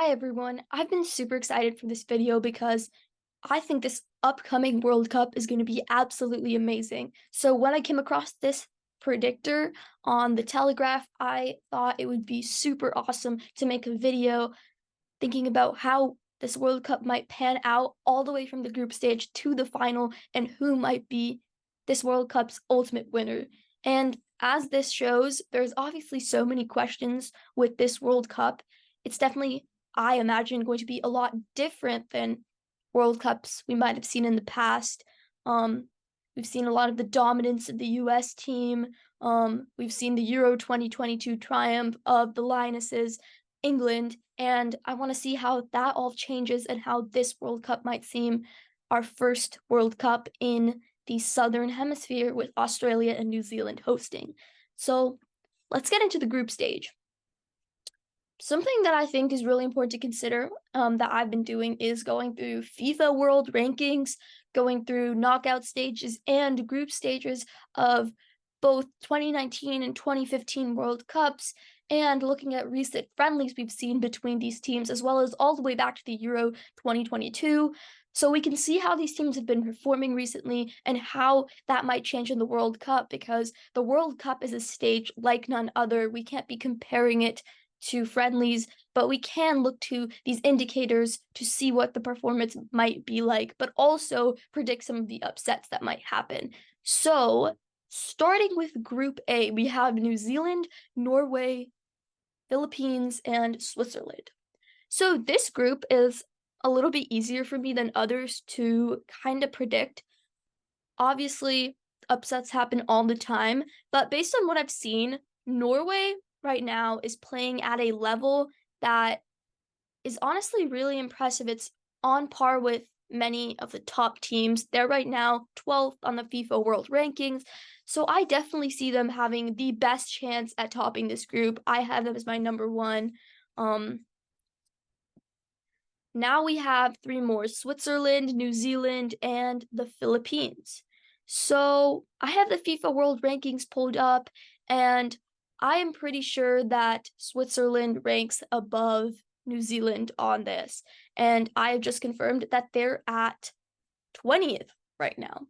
Hi everyone. I've been super excited for this video because I think this upcoming World Cup is going to be absolutely amazing. So when I came across this predictor on the Telegraph, I thought it would be super awesome to make a video thinking about how this World Cup might pan out all the way from the group stage to the final and who might be this World Cup's ultimate winner. And as this shows, there's obviously so many questions with this World Cup. It's definitely, I imagine, going to be a lot different than World Cups we might have seen in the past. Um, we've seen a lot of the dominance of the US team. We've seen the Euro 2022 triumph of the Lionesses, England, and I want to see how that all changes and how this World Cup might seem our first World Cup in the Southern Hemisphere with Australia and New Zealand hosting. So let's get into the group stage. Something that I think is really important to consider that I've been doing is going through FIFA World Rankings, going through knockout stages and group stages of both 2019 and 2015 World Cups, and looking at recent friendlies we've seen between these teams, as well as all the way back to the Euro 2022. So we can see how these teams have been performing recently and how that might change in the World Cup, because the World Cup is a stage like none other. We can't be comparing it to friendlies, but we can look to these indicators to see what the performance might be like, but also predict some of the upsets that might happen. So, starting with Group A, we have New Zealand, Norway, Philippines, and Switzerland. So, this group is a little bit easier for me than others to kind of predict. Obviously, upsets happen all the time, but based on what I've seen, Norway right now is playing at a level that is honestly really impressive. It's on par with many of the top teams. They're right now 12th on the FIFA World Rankings. So I definitely see them having the best chance at topping this group. I have them as my number one. Um, Now we have three more: Switzerland, New Zealand, and the Philippines. So I have the FIFA World Rankings pulled up, and I am pretty sure that Switzerland ranks above New Zealand on this. And I have just confirmed that they're at 20th right now.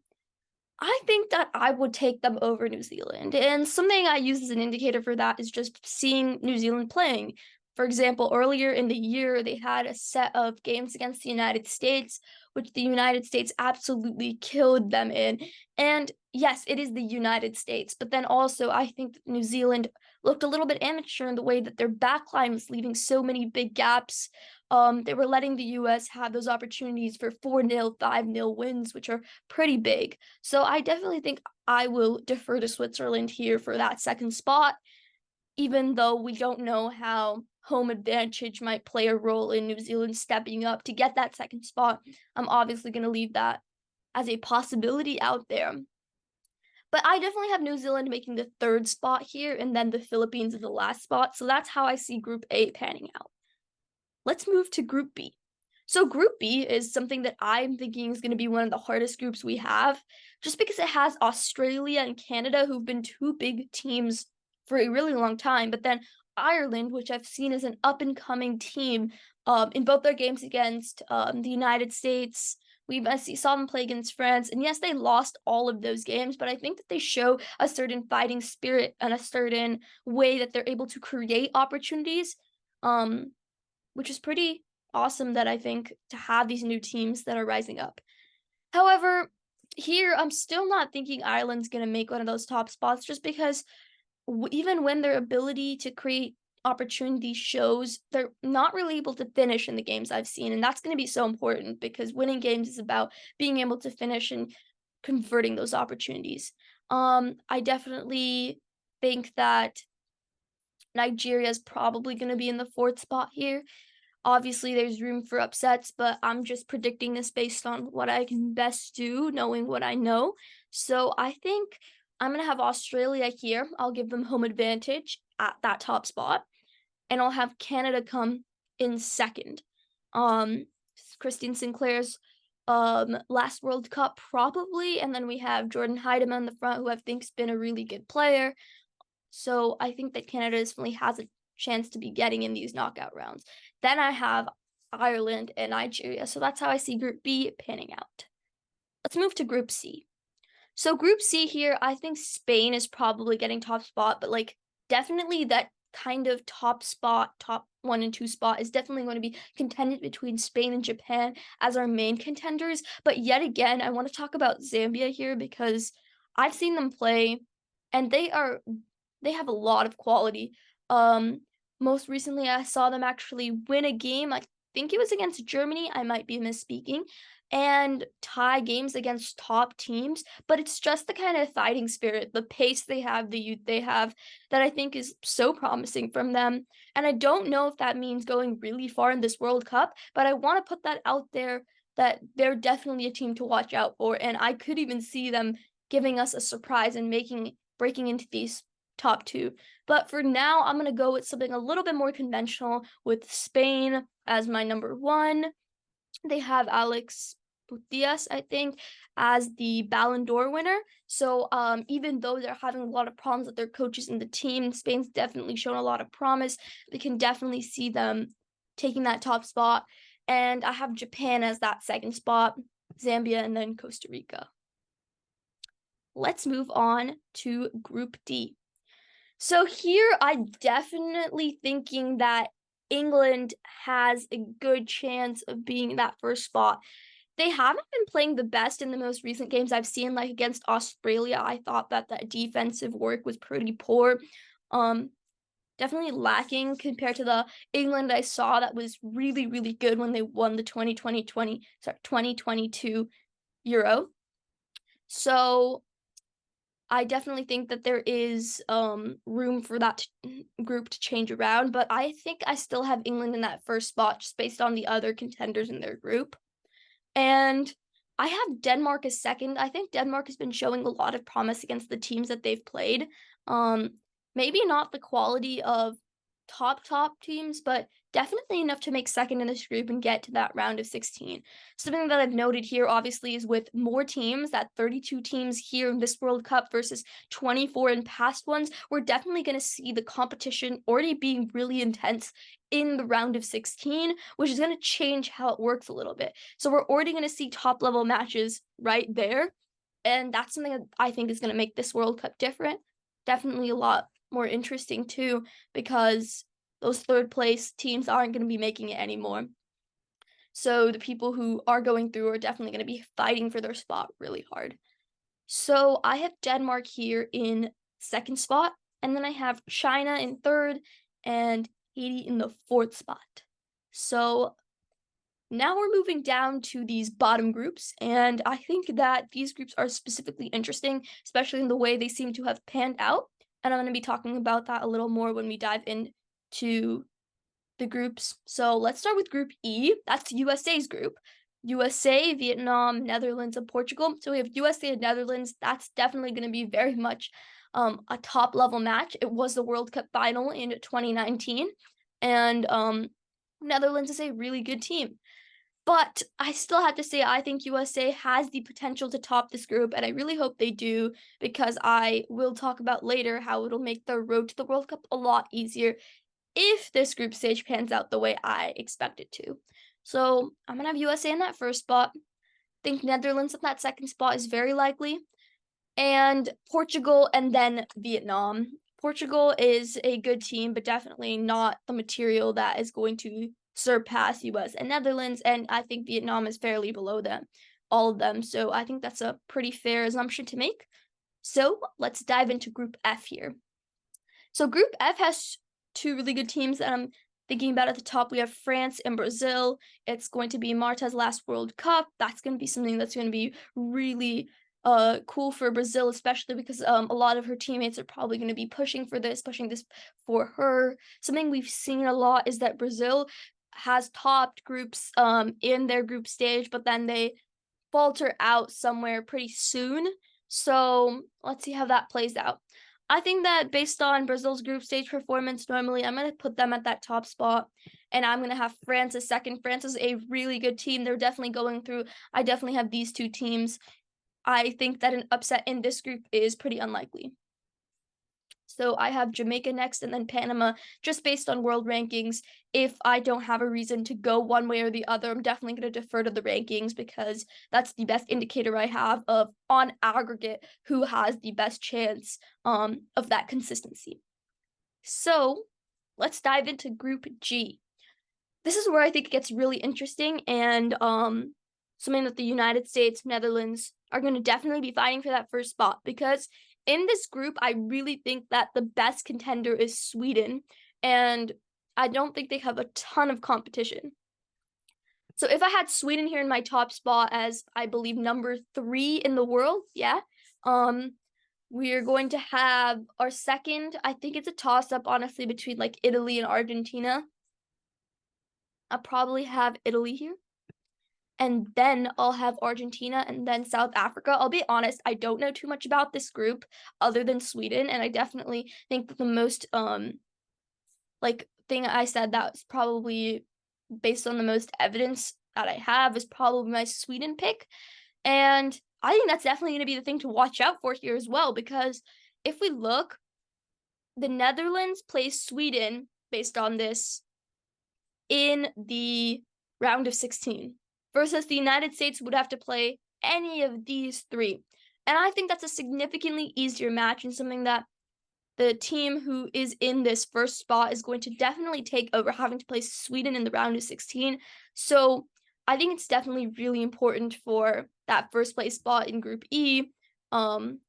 I think that I would take them over New Zealand. And something I use as an indicator for that is just seeing New Zealand playing. For example, earlier in the year, they had a set of games against the United States, which the United States absolutely killed them in. And yes, it is the United States, but then also I think that New Zealand looked a little bit amateur in the way that their backline was leaving so many big gaps. They were letting the US have those opportunities for 4-0, 5-0 wins, which are pretty big. So I definitely think I will defer to Switzerland here for that second spot, even though we don't know how home advantage might play a role in New Zealand stepping up to get that second spot. I'm obviously going to leave that as a possibility out there. But I definitely have New Zealand making the third spot here, and then the Philippines in the last spot. So that's how I see Group A panning out. Let's move to Group B. So Group B is something that I'm thinking is going to be one of the hardest groups we have, just because it has Australia and Canada, who've been two big teams for a really long time, but then Ireland, which I've seen as an up-and-coming team in both their games against the United States. Saw them play against France, and yes, they lost all of those games, but I think that they show a certain fighting spirit and a certain way that they're able to create opportunities, which is pretty awesome that I think to have these new teams that are rising up. However, here I'm still not thinking Ireland's going to make one of those top spots, just because even when their ability to create opportunity shows, they're not really able to finish in the games I've seen. And that's going to be so important, because winning games is about being able to finish and converting those opportunities. I definitely think that Nigeria is probably going to be in the fourth spot here. Obviously, there's room for upsets, but I'm just predicting this based on what I can best do, knowing what I know. So I think I'm going to have Australia here. I'll give them home advantage at that top spot, and I'll have Canada come in second. Um, Christine Sinclair's last World Cup probably, and then we have Jordan Heidemann in the front, who I think's been a really good player. So I think that Canada definitely has a chance to be getting in these knockout rounds. Then I have Ireland and Nigeria. So that's how I see Group B panning out. Let's move to Group C. So Group C here, I think Spain is probably getting top spot, but like definitely that kind of top spot, top 1 and 2 spot is definitely going to be contended between Spain and Japan as our main contenders. But yet again, I want to talk about Zambia here because I've seen them play and they have a lot of quality. Um Most recently I saw them actually win a game. I think it was against Germany, I might be misspeaking, and tie games against top teams, but it's just the kind of fighting spirit, the pace they have, the youth they have that I think is so promising from them. And I don't know if that means going really far in this World Cup, but I want to put that out there that they're definitely a team to watch out for. And I could even see them giving us a surprise and breaking into these top two. But for now, I'm going to go with something a little bit more conventional with Spain as my number one. They have Alex Putellas, I think, as the Ballon d'Or winner. So even though they're having a lot of problems with their coaches and the team, Spain's definitely shown a lot of promise. We can definitely see them taking that top spot. And I have Japan as that second spot, Zambia, and then Costa Rica. Let's move on to Group D. So here I'm definitely thinking that England has a good chance of being in that first spot. They haven't been playing the best in the most recent games I've seen, like against Australia. I thought that that defensive work was pretty poor. Um, Definitely lacking compared to the England I saw that was really, really good when they won the 2022 Euro. So I definitely think that there is room for that group to change around, but I think I still have England in that first spot just based on the other contenders in their group. And I have Denmark as second. I think Denmark has been showing a lot of promise against the teams that they've played. Um, Maybe not the quality of top teams, but definitely enough to make second in this group and get to that round of 16. Something that I've noted here, obviously, is with more teams, that 32 teams here in this World Cup versus 24 in past ones, we're definitely going to see the competition already being really intense in the round of 16, which is going to change how it works a little bit. So we're already going to see top level matches right there. And that's something that I think is going to make this World Cup different. Definitely a lot more interesting too, because those third place teams aren't going to be making it anymore. So the people who are going through are definitely going to be fighting for their spot really hard. So I have Denmark here in second spot, and then I have China in third and Haiti in the fourth spot. So now we're moving down to these bottom groups, and I think that these groups are specifically interesting, especially in the way they seem to have panned out. And I'm going to be talking about that a little more when we dive into the groups. So let's start with Group E. That's USA's group. USA, Vietnam, Netherlands, and Portugal. So we have USA and Netherlands. That's definitely going to be very much a top level match. It was the World Cup final in 2019, and Netherlands is a really good team. But I still have to say I think USA has the potential to top this group, and I really hope they do because I will talk about later how it'll make the road to the World Cup a lot easier if this group stage pans out the way I expect it to. So I'm gonna have USA in that first spot. I think Netherlands in that second spot is very likely, and Portugal and then Vietnam. Portugal is a good team, but definitely not the material that is going to surpass US and Netherlands, and I think Vietnam is fairly below them, all of them. So I think that's a pretty fair assumption to make. So let's dive into Group F here. So Group F has two really good teams that I'm thinking about at the top. We have France and Brazil. It's going to be Marta's last World Cup. That's going to be something that's going to be really cool for Brazil, especially because a lot of her teammates are probably going to be pushing this for her. Something we've seen a lot is that Brazil has topped groups in their group stage, but then they falter out somewhere pretty soon. So let's see how that plays out. I think that based on Brazil's group stage performance, normally I'm going to put them at that top spot, and I'm going to have France as second. France is a really good team. They're definitely going through. I definitely have these two teams. I think that an upset in this group is pretty unlikely. So I have Jamaica next and then Panama, just based on world rankings. If I don't have a reason to go one way or the other, I'm definitely going to defer to the rankings because that's the best indicator I have of, on aggregate, who has the best chance of that consistency. So let's dive into Group G. This is where I think it gets really interesting and something that the United States, Netherlands are going to definitely be fighting for that first spot because in this group, I really think that the best contender is Sweden, and I don't think they have a ton of competition. So if I had Sweden here in my top spot as I believe number 3 in the world, yeah, we are going to have our second. I think it's a toss up, honestly, between like Italy and Argentina. I'll probably have Italy here. And then I'll have Argentina and then South Africa. I'll be honest, I don't know too much about this group other than Sweden, and I definitely think that the most like thing I said that's probably based on the most evidence that I have is probably my Sweden pick. And I think that's definitely going to be the thing to watch out for here as well, because if we look, the Netherlands plays Sweden based on this in the round of 16 versus the United States would have to play any of these three. And I think that's a significantly easier match and something that the team who is in this first spot is going to definitely take over having to play Sweden in the round of 16. So I think it's definitely really important for that first place spot in Group E. And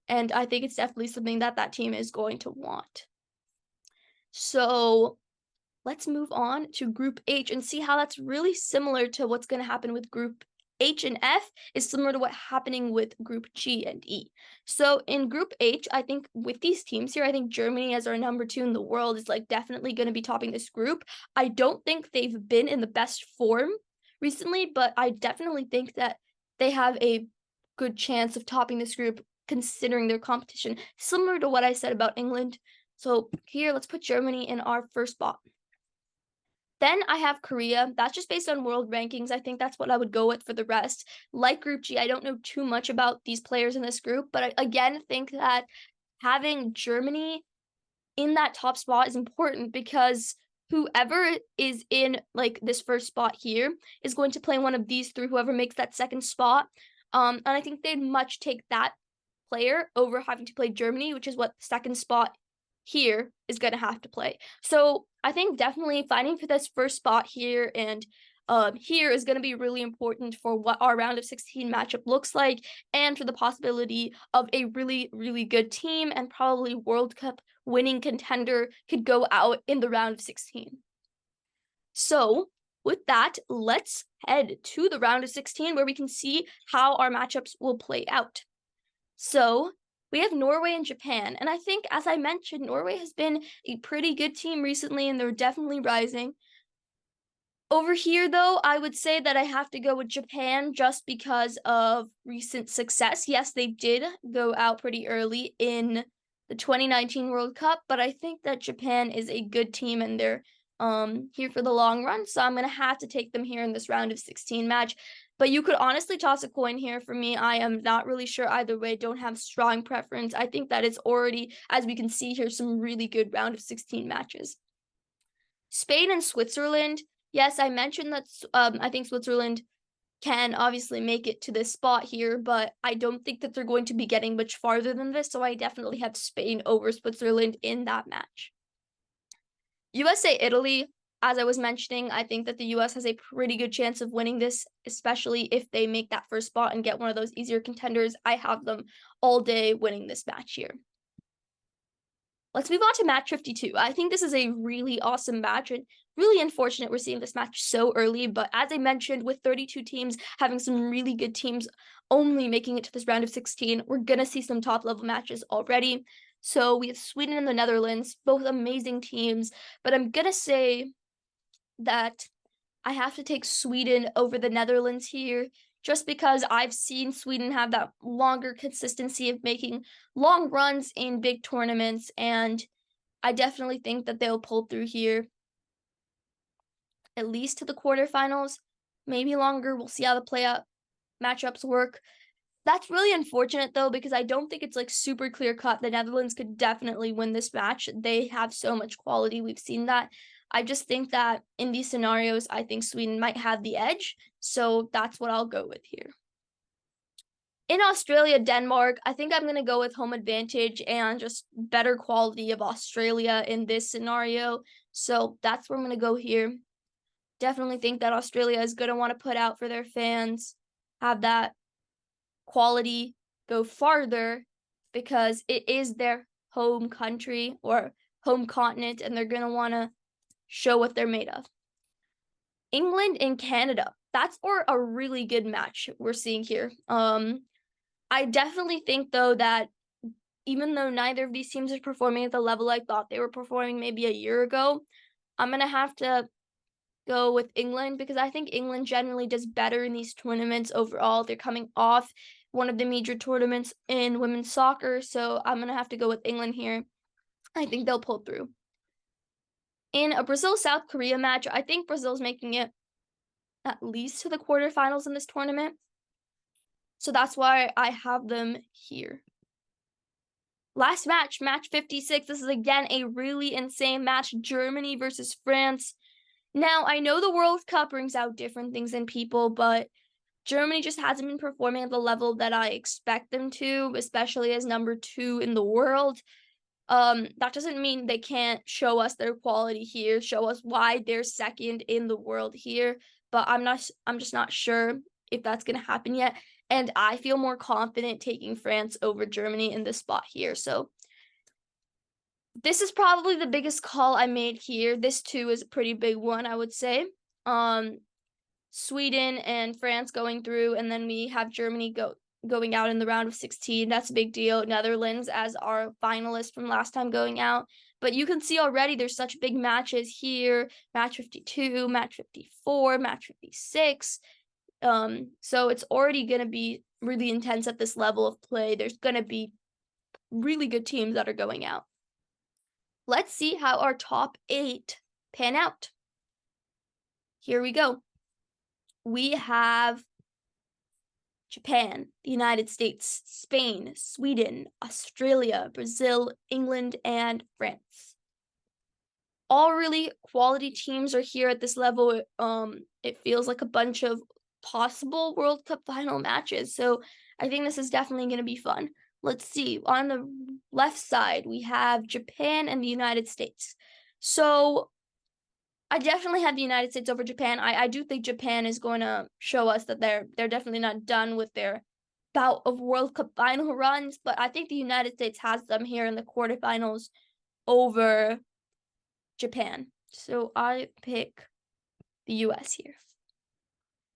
I think it's definitely something that that team is going to want. So let's move on to Group H and see how that's really similar to what's going to happen with Group H and F is similar to what's happening with Group G and E. So in Group H, I think with these teams here, I think Germany as our number 2 in the world is like definitely going to be topping this group. I don't think they've been in the best form recently, but I definitely think that they have a good chance of topping this group considering their competition, similar to what I said about England. So here, let's put Germany in our first spot. Then I have Korea. That's just based on world rankings. I think that's what I would go with for the rest. Like Group G, I don't know too much about these players in this group, but I again think that having Germany in that top spot is important because whoever is in like this first spot here is going to play one of these three, whoever makes that second spot. And I think they'd much take that player over having to play Germany, which is what the second spot here is going to have to play. So I think definitely fighting for this first spot here and here is going to be really important for what our round of 16 matchup looks like and for the possibility of a really, really good team and probably World Cup winning contender could go out in the round of 16. So with that, let's head to the round of 16 where we can see how our matchups will play out. So we have Norway and Japan, and I think, as I mentioned, Norway has been a pretty good team recently, and they're definitely rising. Over here, though, I would say that I have to go with Japan just because of recent success. Yes, they did go out pretty early in the 2019 World Cup, but I think that Japan is a good team and they're here for the long run, so I'm going to have to take them here in this round of 16 match. But you could honestly toss a coin here for me. I am not really sure either way. Don't have strong preference. I think that it's already, as we can see here, some really good round of 16 matches. Spain and Switzerland. Yes, I mentioned that I think Switzerland can obviously make it to this spot here, but I don't think that they're going to be getting much farther than this, so I definitely have Spain over Switzerland in that match. USA, Italy, as I was mentioning, I think that the US has a pretty good chance of winning this, especially if they make that first spot and get one of those easier contenders. I have them all day winning this match here. Let's move on to match 52. I think this is a really awesome match and really unfortunate we're seeing this match so early. But as I mentioned, with 32 teams having some really good teams only making it to this round of 16, we're going to see some top level matches already. So we have Sweden and the Netherlands, both amazing teams. But I'm going to say that I have to take Sweden over the Netherlands here just because I've seen Sweden have that longer consistency of making long runs in big tournaments, and I definitely think that they'll pull through here at least to the quarterfinals, maybe longer. We'll see how the playoff matchups work. That's really unfortunate though, because I don't think it's like super clear cut. The Netherlands could definitely win this match. They have so much quality. We've seen that. I just think that in these scenarios, I think Sweden might have the edge. So that's what I'll go with here. In Australia, Denmark, I think I'm going to go with home advantage and just better quality of Australia in this scenario. So that's where I'm going to go here. Definitely think that Australia is going to want to put out for their fans, have that quality go farther because it is their home country or home continent and they're going to want to show what they're made of. England and Canada. That's a really good match we're seeing here. I definitely think though that even though neither of these teams are performing at the level I thought they were performing maybe a year ago, I'm going to have to go with England because I think England generally does better in these tournaments overall. They're coming off one of the major tournaments in women's soccer, so I'm going to have to go with England here. I think they'll pull through. In a Brazil-South Korea match, I think Brazil's making it at least to the quarterfinals in this tournament. So that's why I have them here. Last match, match 56. This is again a really insane match. Germany versus France. Now, I know the World Cup brings out different things in people, but Germany just hasn't been performing at the level that I expect them to, especially as number 2 in the world. That doesn't mean they can't show us their quality here, show us why they're second in the world here, but I'm just not sure if that's going to happen yet. And I feel more confident taking France over Germany in this spot here. So this is probably the biggest call I made here. This too is a pretty big one, I would say. Sweden and France going through, and then we have Germany going out in the round of 16. That's a big deal. Netherlands as our finalist from last time going out. But you can see already there's such big matches here. Match 52, match 54, match 56. So it's already going to be really intense at this level of play. There's going to be really good teams that are going out. Let's see how our top 8 pan out. Here we go. We have Japan, the United States, Spain, Sweden, Australia, Brazil, England, and France. All really quality teams are here at this level. It feels like a bunch of possible World Cup final matches. So I think this is definitely going to be fun. Let's see. On the left side, we have Japan and the United States. So I definitely have the United States over Japan. I do think Japan is going to show us that they're definitely not done with their bout of World Cup final runs, but I think the United States has them here in the quarterfinals over Japan. So I pick the US here.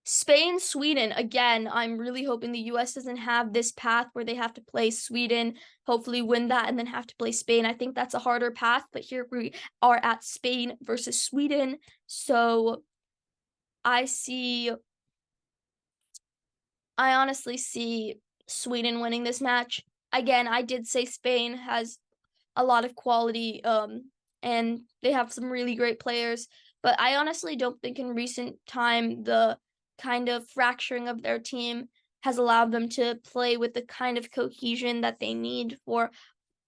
Spain, Sweden. Again, I'm really hoping the US doesn't have this path where they have to play Sweden, hopefully win that, and then have to play Spain. I think that's a harder path, but here we are at Spain versus Sweden. So I honestly see Sweden winning this match. Again, I did say Spain has a lot of quality, and they have some really great players. But I honestly don't think in recent time the kind of fracturing of their team has allowed them to play with the kind of cohesion that they need for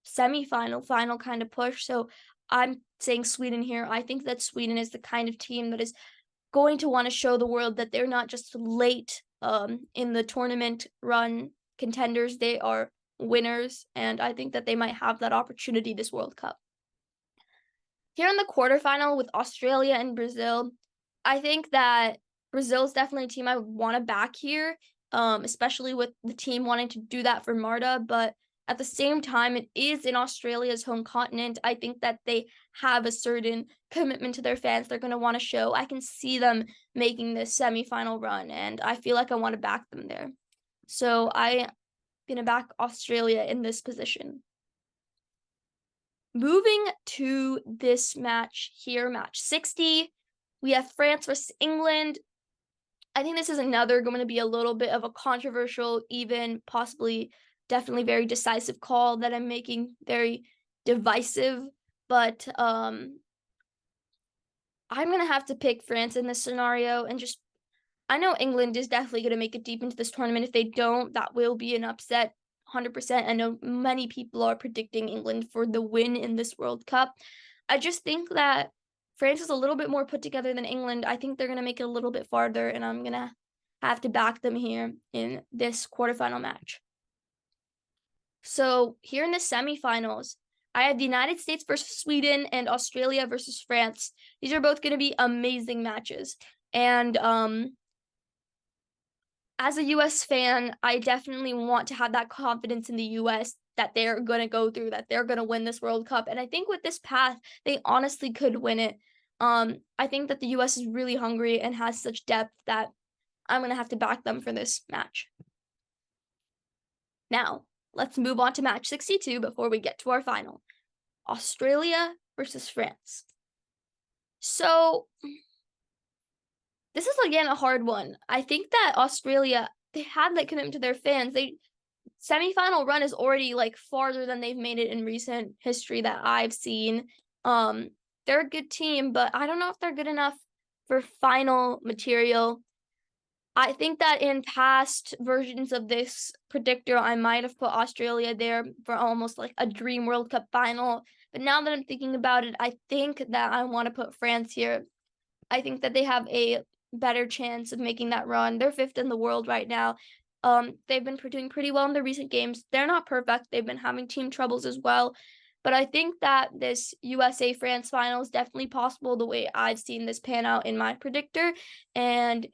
semifinal, final kind of push. So I'm saying Sweden here. I think that Sweden is the kind of team that is going to want to show the world that they're not just late in the tournament run contenders. They are winners, and I think that they might have that opportunity this World Cup. Here in the quarterfinal with Australia and Brazil, I think that Brazil is definitely a team I would want to back here, especially with the team wanting to do that for Marta. But at the same time, it is in Australia's home continent. I think that they have a certain commitment to their fans they're going to want to show. I can see them making this semifinal run, and I feel like I want to back them there. So I'm going to back Australia in this position. Moving to this match here, match 60, we have France versus England. I think this is another going to be a little bit of a controversial, even possibly definitely very decisive call that I'm making, very divisive, but I'm going to have to pick France in this scenario and just I know England is definitely gonna make it deep into this tournament. If they don't, that will be an upset, 100%. I know many people are predicting England for the win in this World Cup. I just think that France is a little bit more put together than England. I think they're gonna make it a little bit farther, and I'm gonna have to back them here in this quarterfinal match. So here in the semifinals, I have the United States versus Sweden and Australia versus France. These are both gonna be amazing matches. And as a US fan, I definitely want to have that confidence in the US that they're gonna go through, that they're gonna win this World Cup. And I think with this path, they honestly could win it. I think that the US is really hungry and has such depth that I'm gonna have to back them for this match. Now, let's move on to match 62 before we get to our final. Australia versus France. So this is again a hard one. I think that Australia, they had that commitment to their fans. They semifinal run is already like farther than they've made it in recent history that I've seen. They're a good team, but I don't know if they're good enough for final material. I think that in past versions of this predictor, I might have put Australia there for almost like a dream World Cup final. But now that I'm thinking about it, I think that I want to put France here. I think that they have a better chance of making that run. They're 5th in the world right now. They've been doing pretty well in the recent games. They're not perfect. They've been having team troubles as well. But I think that this USA France final is definitely possible the way I've seen this pan out in my predictor. And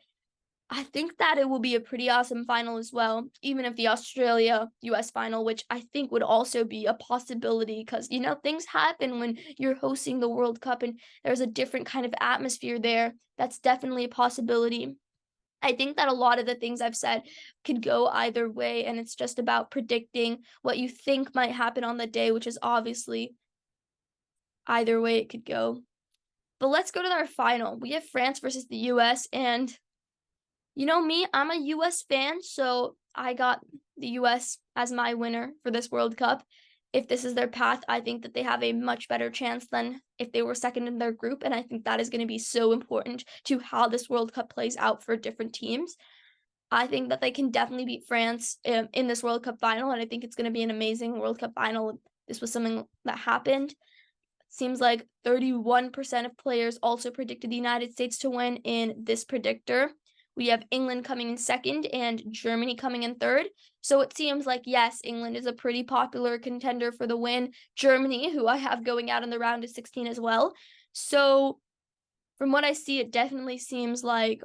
I think that it will be a pretty awesome final as well, even if the Australia US final, which I think would also be a possibility because, you know, things happen when you're hosting the World Cup and there's a different kind of atmosphere there. That's definitely a possibility. I think that a lot of the things I've said could go either way, and it's just about predicting what you think might happen on the day, which is obviously either way it could go. But let's go to our final. We have France versus the US, and you know me, I'm a US fan, so I got the US as my winner for this World Cup. If this is their path, I think that they have a much better chance than if they were second in their group, and I think that is going to be so important to how this World Cup plays out for different teams. I think that they can definitely beat France in this World Cup final, and I think it's going to be an amazing World Cup final. This was something that happened. Seems like 31% of players also predicted the United States to win in this predictor. We have England coming in second and Germany coming in third. So it seems like, yes, England is a pretty popular contender for the win. Germany, who I have going out in the round of 16 as well. So from what I see, it definitely seems like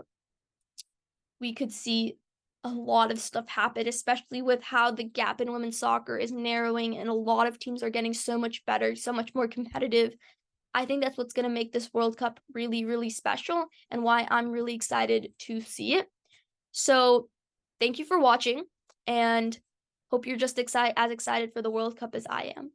we could see a lot of stuff happen, especially with how the gap in women's soccer is narrowing and a lot of teams are getting so much better, so much more competitive. I think that's what's going to make this World Cup really, really special and why I'm really excited to see it. So, thank you for watching and hope you're just as excited for the World Cup as I am.